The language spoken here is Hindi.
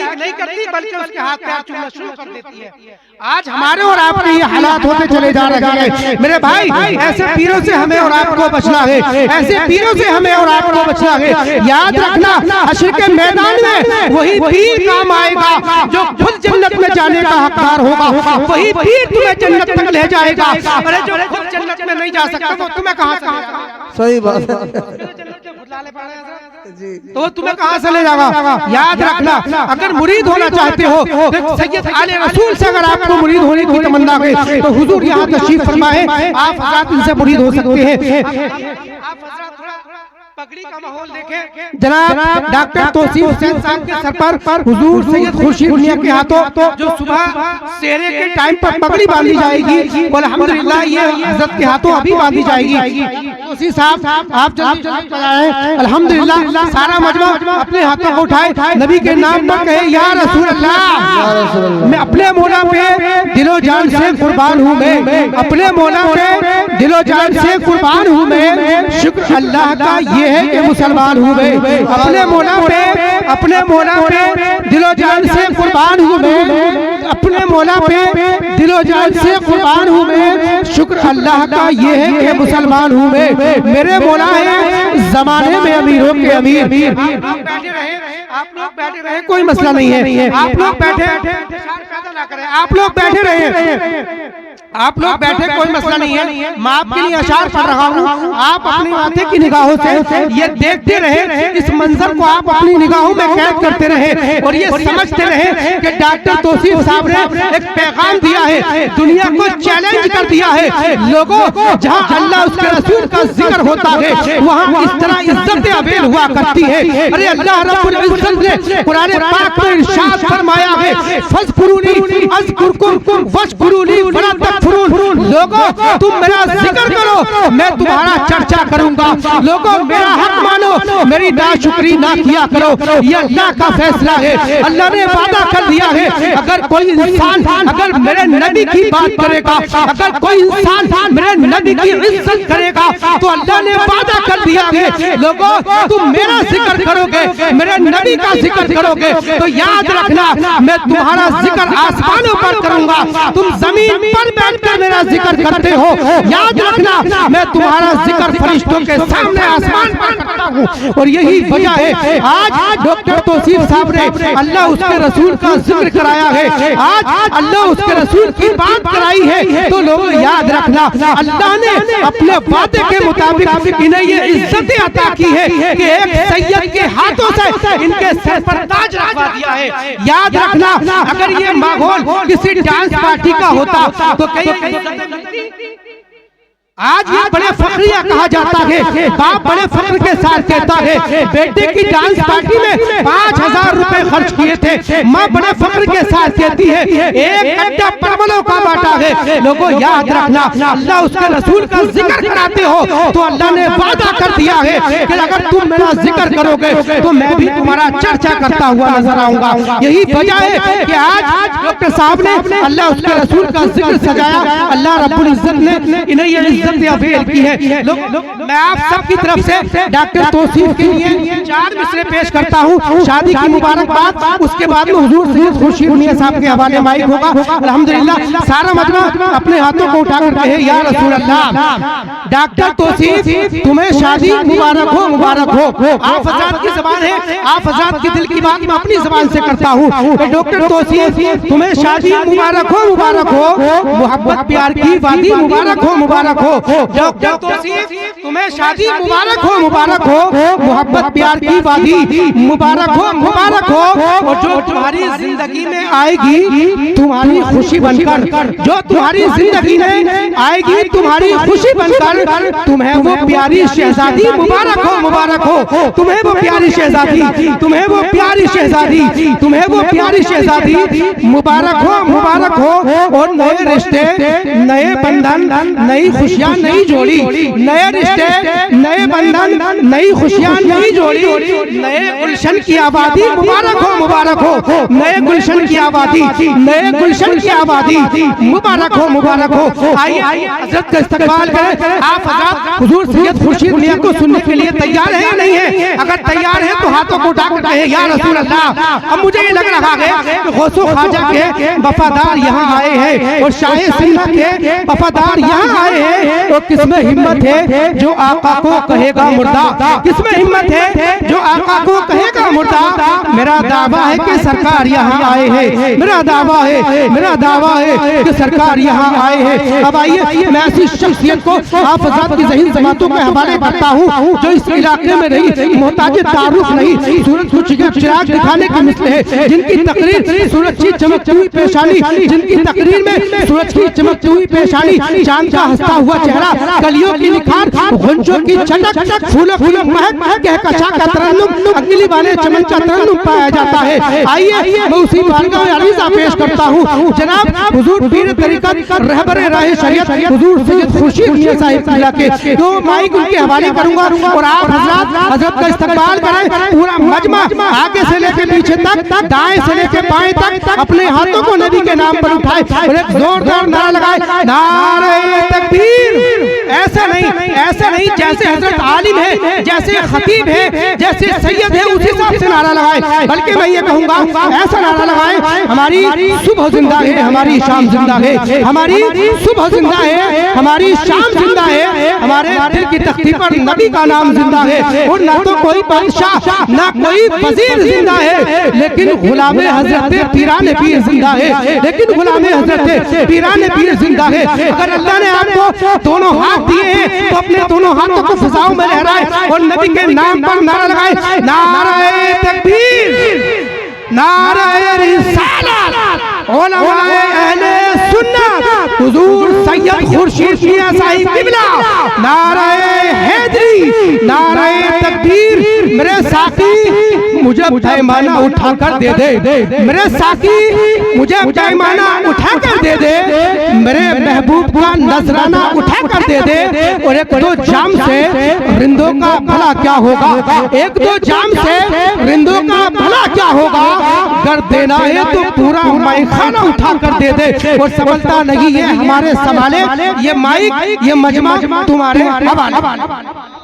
ठीक नहीं करती बल्कि उसके हाथ पैर चूमना शुरू कर देती है। आज हमारे और आपके ये हालात होते चले जा रहे हैं मेरे भाई। ऐसे पीरों से हमें और आपको बचना है, ऐसे पीरों से हमें और आपको बचना है। याद रखना हश्र के मैदान में वही पीर काम आएगा जो खुद जन्नत में जाने का हकदार होगा, वही पीर तुम्हें जन्नत तक ले जाएगा। अरे जो खुद जन्नत में नहीं जा सकता तो तुम्हें कहां से, सही बात है, तो तुम्हें कहां से ले जाएगा। याद रखना अगर मुरीद होना चाहते हो तो सैयद आले रसूल से अगर आपको मुरीद होने की तमन्ना है तो हुजूर यहाँ तशरीफ फरमाए, आप हज़रात इनसे मुरीद हो सकते हैं। आप हज़रात पगड़ी का माहौल देखें। जनाब डॉक्टर तौसीफ हुसैन साहब के सर पर हुजूर सैयद खुर्शीद मियां के हाथों जो सुबह सेहरे के टाइम पर पगड़ी बांधी जाएगी, अल्हम्दुलिल्लाह ये हज़रत के हाथों अभी बांधी जाएगी। तौसीफ साहब आप जल्दी आए। अल्हम्दुलिल्लाह सारा मजमा अपने हाथों को उठाए, नबी के नाम पर कहे या रसूल अल्लाह। मैं अपने मौला पे दिलो जान से कुर्बान हूँ, मैं अपने मौला पे दिलो जान से कुर्बान हूँ मैं। शुक्र अल्लाह का ये है कि मुसलमान हूँ मैं, अपने मौला पे दिलो जान से कुर्बान हूँ मैं, अपने मौला पे दिलो जान से कुर्बान हूँ मैं। शुक्र अल्लाह का ये है कि मुसलमान हूँ मैं। मेरे मौला है जमाने में अमीरों के अमीर। आप लोग बैठे रहे कोई मसला नहीं है, आप लोग बैठे पैदा ना करें, आप लोग बैठे रहे, आप लोग बैठे कोई मसला नहीं है। मैं आपके लिए अशार पढ़ रहा हूँ, आप अपनी आंखें की निगाहों से ये देखते रहे, इस मंजर को आप अपनी निगाहों में कैद करते रहे और ये समझते रहे कि डॉक्टर तौसीफ साहब ने एक पैगाम दिया है, दुनिया को चैलेंज कर दिया है। लोगों जहाँ अल्लाह उसके रसूल का जिक्र होता है वहाँ इस तरह इज्जत अवेल हुआ करती है। अरे अल्लाह रब्बुल इज्जत ने कुरान पाक में इरशाद फरमाया है, फज़कुरूनी अज़कुरकुम वशकुरूनी वला तकफुरून। लोगों तुम मेरा जिक्र करो, मैं तुम्हारा चर्चा करूंगा। लोगों मेरा हक मानो, मेरी नाशुक्री ना किया करो। ये अल्लाह का फैसला है, अल्लाह ने वादा कर दिया है। अगर कोई इंसान अगर मेरे नबी की बात करेगा, अगर कोई इंसान मेरे नबी की इज्जत करेगा तो अल्लाह ने वादा कर दिया है लोगों तुम मेरा जिक्र करोगे, मेरे नबी का जिक्र करोगे तो याद रखना मैं तुम्हारा जिक्र आसमानों पर करूंगा, तुम जमीन पर बैठकर मेरा जिक्र करते हो। याद रखना मैं तुम्हारा जिक्र फरिश्तों के सामने आसमान पर करता हूँ। और यही वजह है आज डॉक्टर तौसीफ साहब ने अल्लाह उसके रसूल का जिक्र कराया है, आज अल्लाह उसके रसूल की बात कराई है। तो लोग याद रखना अल्लाह ने अपने वादे के मुताबिक इन्हें ये इज्जत अता की है कि एक सैयद के हाथों से इनके सर पर ताज रखवा दिया है। याद रखना अगर ये माहौल किसी डांस पार्टी का होता तो कई आज ये बड़े फखरिया कहा जाता है, बाप बड़े फख्र के साथ कहता है बेटे की डांस पार्टी में 5000 रुपए खर्च किए थे। माँ बड़े फख्र के साथ कहती है एक गड्ढा परवलों का बांटा है। लोगों याद रखना अल्लाह उसके रसूल का जिक्र कराते हो तो अल्लाह ने वादा कर दिया है कि अगर तुम मेरा जिक्र करोगे तो मैं भी तुम्हारा चर्चा करता हुआ नजर आऊंगा। यही वजह है कि आज डॉक्टर साहब ने अल्लाह उसके रसूल का जिक्र सजाया, अल्लाह रब्बुल इज्जत ने इन्हें ये अवेल की है। लोग मैं आप सबकी तरफ से डॉक्टर तौसीफ के लिए 4 मिसरे पेश करता हूँ। शादी की मुबारकबाद, उसके बाद में हुजूर सैयद खुर्शीद मियां साहब के हवाले माइक होगा। अल्हम्दुलिल्लाह सारा मजमा अपने हाथों को उठाकर कहे या रसूल अल्लाह। डॉक्टर तौसीफ तुम्हें शादी मुबारक हो, मुबारक हो। आप हज़रात की ज़बान है, आप हज़रात की दिल की बात मैं अपनी ज़बान से करता हूँ। डॉक्टर तौसीफ तुम्हें शादी मुबारक हो, मुबारक हो। मोहब्बत प्यार की वादी मुबारक हो, मुबारक हो। डॉक्टर तौसीफ तुम्हें शादी मुबारक हो, मुबारक हो। मोहब्बत प्यार की वादी मुबारक हो, मुबारक हो। और जो तुम्हारी जिंदगी में आएगी तुम्हारी खुशी बनकर, जो तुम्हारी जिंदगी में आएगी तुम्हारी खुशी बनकर, तुम्हें वो प्यारी शहजादी मुबारक हो, मुबारक हो। तुम्हें वो प्यारी शहजादी, तुम्हें वो प्यारी शहजादी, तुम्हें वो प्यारी शहजादी मुबारक हो, मुबारक हो। और नए रिश्ते, नए बंधन, नई खुशियां खुशियां नहीं जोड़ी, नए रिश्ते, नए बंधन, नई खुशियां नहीं जोड़ी, नए गुलशन की आबादी मुबारक हो, मुबारक हो, नए गुलशन की आबादी, नए गुलशन की आबादी मुबारक हो, मुबारक हो। आइए हजरत का इस्तकबाल करें। आप हजरत हुजूर सैयद खुर्शीद मियां को सुनने के लिए तैयार है या नहीं है? अगर तैयार है तो हाथों को उठाकर कहे या रसूल अल्लाह। अब मुझे ये लग रहा है कि गौसो ख्वाजा के वफादार यहाँ आए हैं और शाह सिंध के वफादार यहाँ आए हैं। तो किसमें हिम्मत है जो आका को कहेगा मुर्दा? किसमें हिम्मत है जो आका को कहेगा मुर्दा? मेरा दावा है कि सरकार यहाँ आए हैं, मेरा दावा है, मेरा दावा है कि सरकार यहाँ आए हैं। अब आइए मैं ऐसी शख्सियत को आप हज़रात की ज़हीन जमातों के हवाले करता हूँ जो इस इलाके में रही, मोहताज तारुफ नहीं, सूरज को चिराग दिखाने की मिसल है, जिनकी तकरीर सूरज की चमकती हुई पेशानी, जिनकी तकरीर में सूरज की चमकती हुई पेशानी, चांद का हंसता हुआ चेहरा, कलियों की निखार, गुंजों की चटक, फूलों फूलों महक, कहकशा का तरन्नुम, अगली वाले चमन का तरन्नुम पाया जाता है। आइए मैं उसी बारगाह में अरीज़ा पेश करता हूँ जनाब हुजूर पीर तरीक़त रहबर राह शरीयत हुजूर सैयद खुर्शीद मियां साहिब किबला के। तो माइक उनके हवाले करूंगा और आप हजरत का इस्तकबाल करें। पूरा मजमा आगे से लेके पीछे तक, दाएं से लेके बाएं तक अपने हाथों को नबी के नाम पर उठाए और एक जोरदार नारा लगाए, नारे तकबीर। ऐसा नहीं जैसे हजरत आलिम है, जैसे खतीब है, जैसे सैयद है उसी हिसाब से नारा लगाए, बल्कि मैं ये कहूंगा ऐसा नारा लगाए, हमारी सुबह जिंदा है, हमारी शाम जिंदा है, हमारी सुबह जिंदा है, हमारी शाम जिंदा है, हमारे दिल की तख्ती पर नबी का नाम जिंदा है। और ना तो कोई बादशाह ना कोई वजीर जिंदा है, लेकिन गुलाम हजरत पीराने पीर जिंदा है, लेकिन गुलाम हजरत पीराने पीर जिंदा है। अगर अल्लाह ने आपको दोनों हाथ दिए हैं तो अपने दोनों हाथों को फिजाओं में लहराए और नबी के नाम पर नारा लगाए, नारे तकबीर, नारे रिसालत, उलमाए अहले सुन्नत हुजूर सैयद खुर्शीद मियां साहिब किबला, नारे हैदरी, नारे तकबीर। मेरे साथी मुझे पैमाना उठाकर दे दे, मेरे साथी मुझे पैमाना उठाकर दे दे, मेरे महबूब का नजराना उठाकर दे दे। और एक दो जाम से रिंदों का भला क्या होगा, एक दो जाम से रिंदों का भला क्या होगा। कर देना है तो पूरा माइखाना उठा कर दे दे। और समझता नहीं ये हमारे संभाले, ये माइक ये मजमा तुम्हारे हवाले।